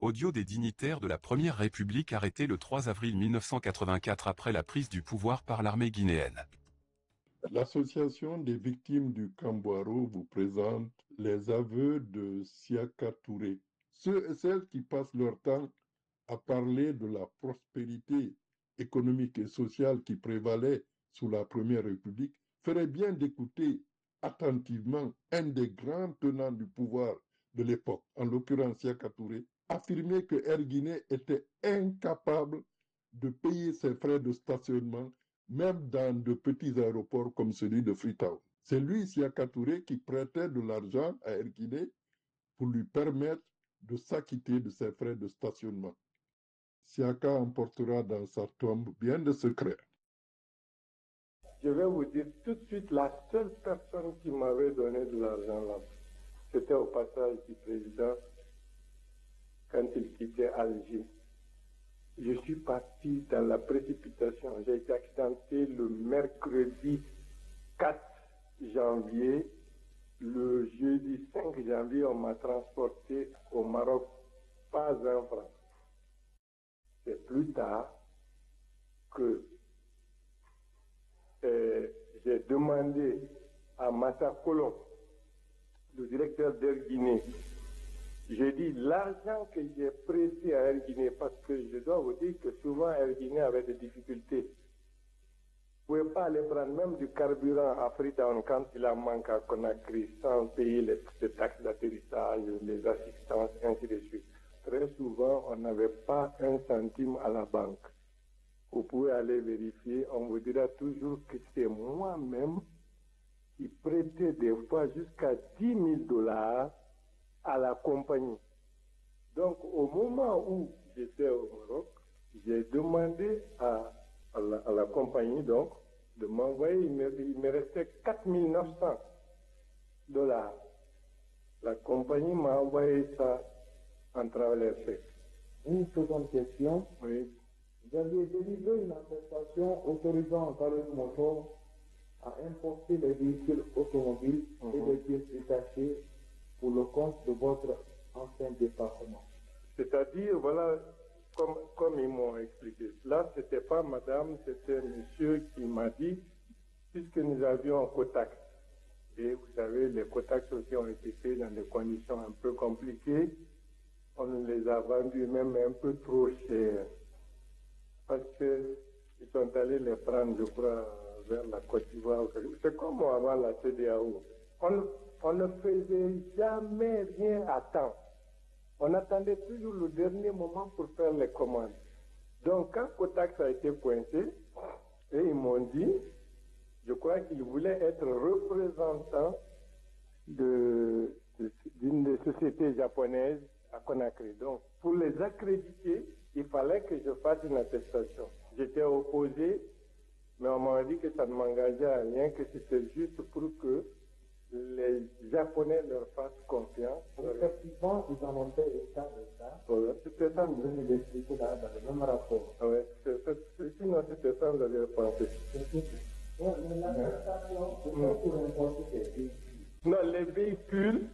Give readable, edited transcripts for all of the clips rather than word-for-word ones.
Audio des dignitaires de la Première République arrêtés le 3 avril 1984 après la prise du pouvoir par l'armée guinéenne. L'Association des victimes du Kambouaro vous présente les aveux de Siaka Touré. Ceux et celles qui passent leur temps à parler de la prospérité économique et sociale qui prévalait sous la Première République feraient bien d'écouter attentivement un des grands tenants du pouvoir de l'époque, en l'occurrence Siaka Touré, affirmer que Air Guinée était incapable de payer ses frais de stationnement même dans de petits aéroports comme celui de Freetown. C'est lui, Siaka Touré, qui prêtait de l'argent à Air Guinée pour lui permettre de s'acquitter de ses frais de stationnement. Siaka emportera dans sa tombe bien de secrets. Je vais vous dire tout de suite, la seule personne qui m'avait donné de l'argent là, c'était au passage du président quand il quittait Alger. Je suis parti dans la précipitation. J'ai été accidenté le mercredi 4 janvier. Le jeudi 5 janvier, on m'a transporté au Maroc, pas un franc. C'est plus tard que j'ai demandé à Massa Colomb, le directeur d'Air Guinée, j'ai dit l'argent que j'ai prêté à Air Guinée, parce que je dois vous dire que souvent Air Guinée avait des difficultés. Vous ne pouvez pas aller prendre même du carburant à Freetown quand il en manque à Conakry sans payer les taxes d'atterrissage, les assistances, ainsi de suite. Très souvent, on n'avait pas un centime à la banque. Vous pouvez aller vérifier, on vous dira toujours que c'est moi-même qui prêtais des fois jusqu'à $10,000 à la compagnie. Donc, au moment où j'étais au Maroc, j'ai demandé à la compagnie donc de m'envoyer, il me restait $4,900. La compagnie m'a envoyé ça en traveler chèque. Une seconde question. Oui. Vous avez délivré une attestation autorisant Carlos Motor à importer les véhicules automobiles et les pièces détachées pour le compte de votre ancien département. C'est-à-dire, voilà, comme ils m'ont expliqué. Là, ce n'était pas madame, c'était monsieur qui m'a dit, puisque nous avions un cotax, et vous savez, les cotax aussi ont été faits dans des conditions un peu compliquées, on nous les a vendus même un peu trop cher, parce qu'ils sont allés les prendre, je crois, vers la Côte d'Ivoire. C'est comme avant la CEDEAO. On ne faisait jamais rien à temps. On attendait toujours le dernier moment pour faire les commandes. Donc, quand Cotax a été coincé, et ils m'ont dit, je crois qu'ils voulaient être représentants d'une des sociétés japonaises à Conakry. Donc, pour les accréditer, il fallait que je fasse une attestation. J'étais opposé, mais on m'a dit que ça ne m'engageait à rien, que c'était juste pour que les Japonais leur fassent confiance. Effectivement, ils en ont fait état de ça. Voilà, c'était ça. Vous venez d'expliquer là dans le même rapport. Oui, sinon c'était ça, vous avez pensé. L'attestation, c'est pas pour importer des véhicules. Non, les véhicules,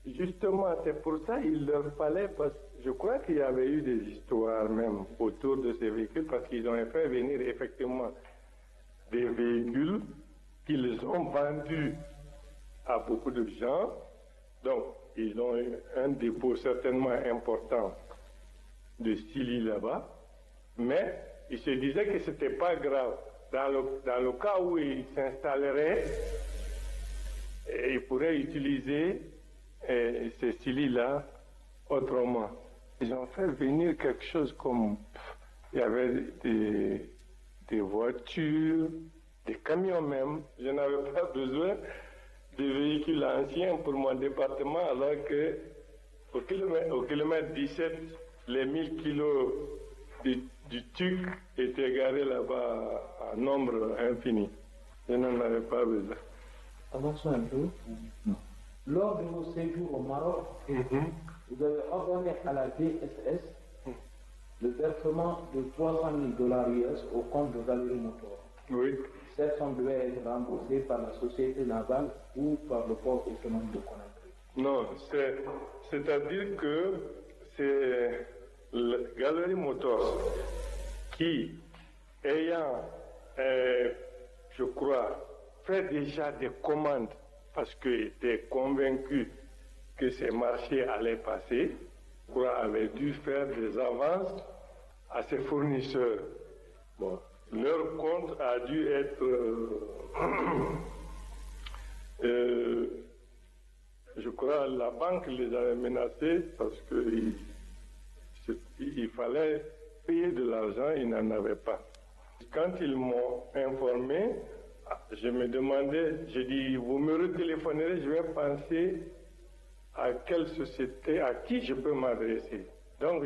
justement, c'est pour ça qu'il leur fallait, parce que je crois qu'il y avait eu des histoires même autour de ces véhicules, parce qu'ils ont fait venir effectivement des véhicules qu'ils ont vendus à beaucoup de gens. Donc, ils ont eu un dépôt certainement important de Silly là-bas, mais ils se disaient que ce n'était pas grave. Dans le cas où ils s'installeraient, ils pourraient utiliser ces Silly-là autrement. Ils ont fait venir quelque chose comme... Il y avait des voitures, des camions même. Je n'avais pas besoin de véhicules anciens pour mon département, alors que au kilomètre 17, les 1000 kilos du TUC étaient garés là-bas en nombre infini. Je n'en avais pas besoin. Avançons un peu. Lors de vos séjours au Maroc, vous avez ordonné à la DSS le versement de $300,000 US au compte de Valérie Motor. Oui. Cette somme devait être remboursée par la société navale ou par le port autonome de Conakry. Non, c'est-à-dire que c'est la Galerie Motors qui, ayant, je crois, fait déjà des commandes parce qu'il était convaincu que ces marchés allaient passer, je crois, avait dû faire des avances à ses fournisseurs. Bon, leur compte a dû être, je crois, la banque les avait menacés parce qu'il fallait payer de l'argent, ils n'en avaient pas. Quand ils m'ont informé, je me demandais, j'ai dit, vous me retéléphonerez, je vais penser à quelle société, à qui je peux m'adresser. Donc,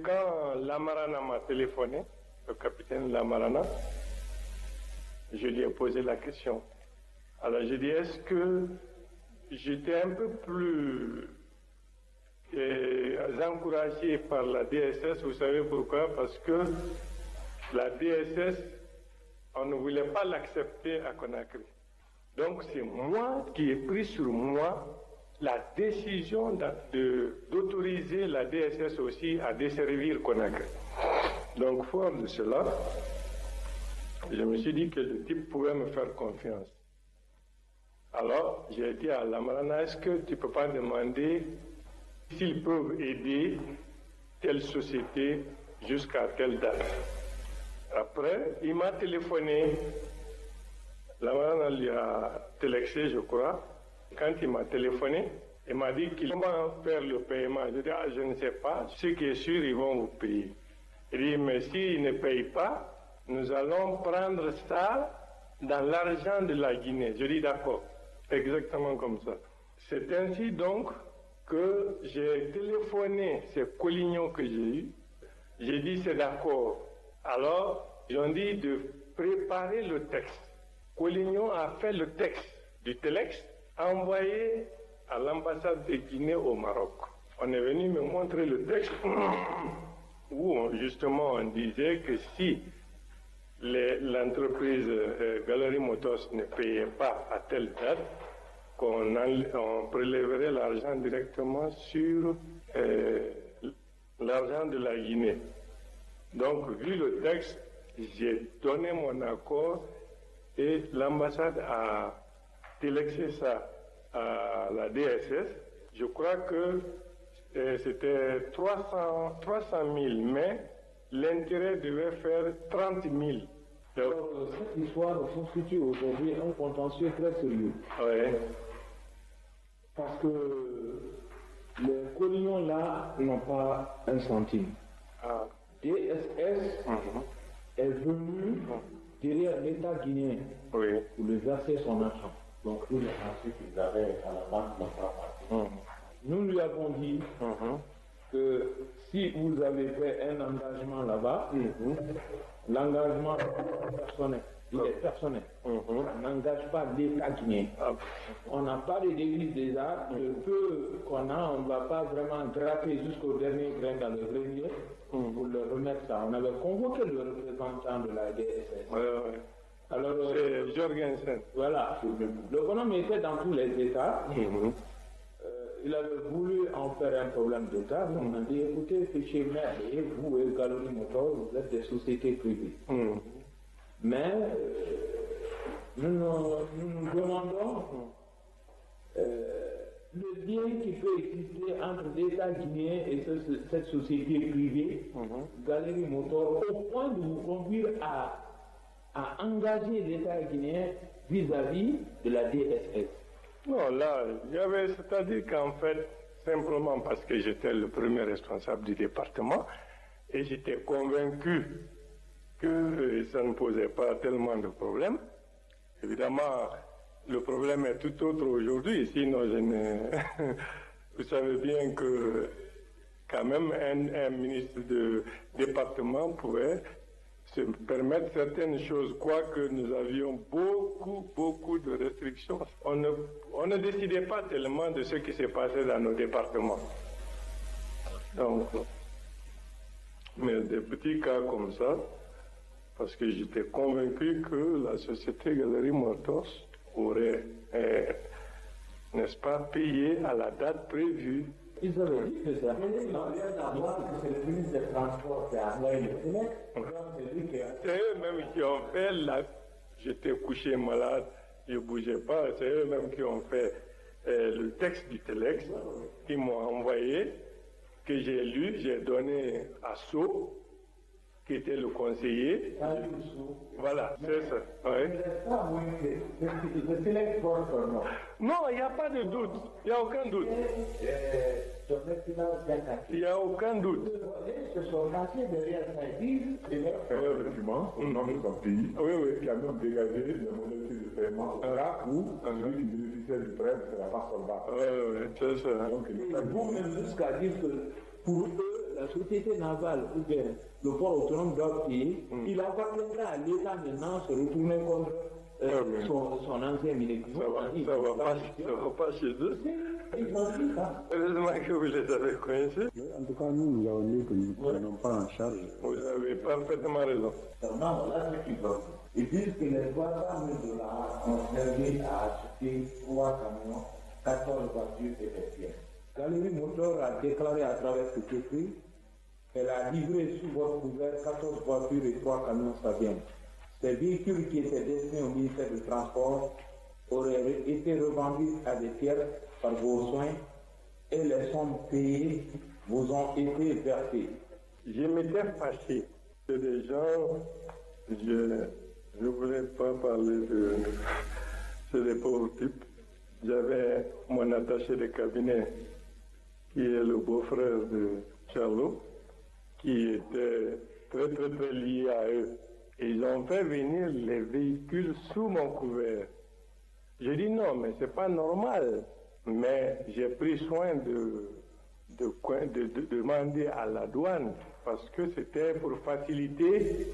quand Lamarana m'a téléphoné, le capitaine Lamarana, je lui ai posé la question. Alors, j'ai dit, est-ce que j'étais un peu plus encouragé par la DSS, vous savez pourquoi? Parce que la DSS, on ne voulait pas l'accepter à Conakry. Donc, c'est moi qui ai pris sur moi la décision d'autoriser la DSS aussi à desservir Conakry. Donc, fort de cela, je me suis dit que le type pouvait me faire confiance. Alors, j'ai dit à Lamarana, est-ce que tu ne peux pas demander s'ils peuvent aider telle société jusqu'à telle date? Après, il m'a téléphoné. Lamarana lui a télexé, je crois. Quand il m'a téléphoné, il m'a dit qu'il va faire le paiement. Je dis, je ne sais pas. Ce qui est sûr, ils vont vous payer. Il dit, mais s'ils ne payent pas, nous allons prendre ça dans l'argent de la Guinée. Je dis, d'accord. Exactement comme ça. C'est ainsi donc que j'ai téléphoné ces Collignon que j'ai eus. J'ai dit, c'est d'accord. Alors, ils ont dit de préparer le texte. Collignon a fait le texte du Telex, envoyé à l'ambassade de Guinée au Maroc. On est venu me montrer le texte où justement on disait que si l'entreprise Galerie Motors ne payait pas à telle date, on prélèverait l'argent directement sur l'argent de la Guinée. Donc, vu le texte, j'ai donné mon accord et l'ambassade a télexé ça à la DSS. Je crois que c'était 300 000, mais l'intérêt devait faire 30 000. Alors, cette histoire constitue aujourd'hui un contentieux très sérieux. Oui. Parce que les Collignons là n'ont pas un centime. Ah. DSS est venu derrière l'État guinéen pour lui verser son argent. Donc, tous les marchés qu'ils avaient à la banque n'ont pas parti. Nous lui avons dit que si vous avez fait un engagement là-bas, l'engagement personnel, il est personnel. On n'engage pas l'État guinéen. On n'a pas de devise déjà, le peu qu'on a, on ne va pas vraiment gratter jusqu'au dernier grain dans le grenier pour le remettre ça. On avait convoqué le représentant de la DSS. Alors, c'est Jorgensen. Voilà. Le bonhomme était dans tous les États. Il avait voulu en faire un problème d'État. On a dit, écoutez, fichier merde, et vous et Galerie Motors, vous êtes des sociétés privées. Mais nous nous demandons le lien qui peut exister entre l'État guinéen et cette société privée, Galerie Motors, au point de vous conduire à engager l'État guinéen vis-à-vis de la DSS. Non, là, c'est-à-dire qu'en fait, simplement parce que j'étais le premier responsable du département et j'étais convaincu que ça ne posait pas tellement de problèmes. Évidemment, le problème est tout autre aujourd'hui, sinon vous savez bien que quand même un ministre de département pouvait se permettre certaines choses, quoique nous avions beaucoup de restrictions. On ne décidait pas tellement de ce qui s'est passé dans nos départements. Donc, mais des petits cas comme ça, parce que j'étais convaincu que la société Galerie Motors aurait, n'est-ce pas, payé à la date prévue. Ils avaient dit que c'est la que c'est le ministre des Transports qui a envoyé le Sénèque. C'est eux-mêmes qui ont fait la... J'étais couché malade, je ne bougeais pas. C'est eux-mêmes qui ont fait le texte du Telex. Ils m'ont envoyé, que j'ai lu, j'ai donné à Sceaux, qui était le conseiller. Voilà, c'est ça. Ouais. Non, il n'y a pas de doute. Il n'y a aucun doute. Il n'y a aucun doute. Effectivement, au nom de son pays, qui a même dégagé les modalités de paiement là où celui qui bénéficiait du prêt ne sera pas solvable. Oui, c'est ça. Donc, vous-même jusqu'à dire que pour eux, la société navale ou bien le port autonome doit payer, il appartiendra à l'État maintenant se retourner contre son ancien ministre. Ça va pas chez eux. Heureusement que vous les avez coincés. en tout cas, nous avons dit que nous ne prenons pas en charge. Vous avez parfaitement raison. Non, là, c'est qu'ils doivent. Ils disent que les 300 000 $ ont servi à acheter 3 camions, 14 voitures et des pièces. Galerie Motor a déclaré à travers cet écrit qu'elle a livré sous votre couvert 14 voitures et 3 camions Saviens. Ces véhicules qui étaient destinés au ministère du Transport auraient été revendus à des tiers par vos soins et les sommes payées vous ont été versées. Je m'étais fâché que des gens, je ne voulais pas parler de ces pauvres types. J'avais mon attaché de cabinet qui est le beau-frère de Charlot, qui était très très très lié à eux. Et ils ont fait venir les véhicules sous mon couvert. J'ai dit non, mais c'est pas normal. Mais j'ai pris soin de demander à la douane, parce que c'était pour faciliter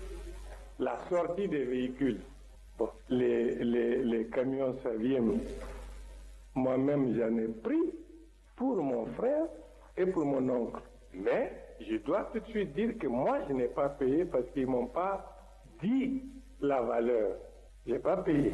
la sortie des véhicules. Bon, les camions Saviem, moi-même j'en ai pris pour mon frère et pour mon oncle. Mais je dois tout de suite dire que moi je n'ai pas payé parce qu'ils ne m'ont pas dit la valeur. Je n'ai pas payé.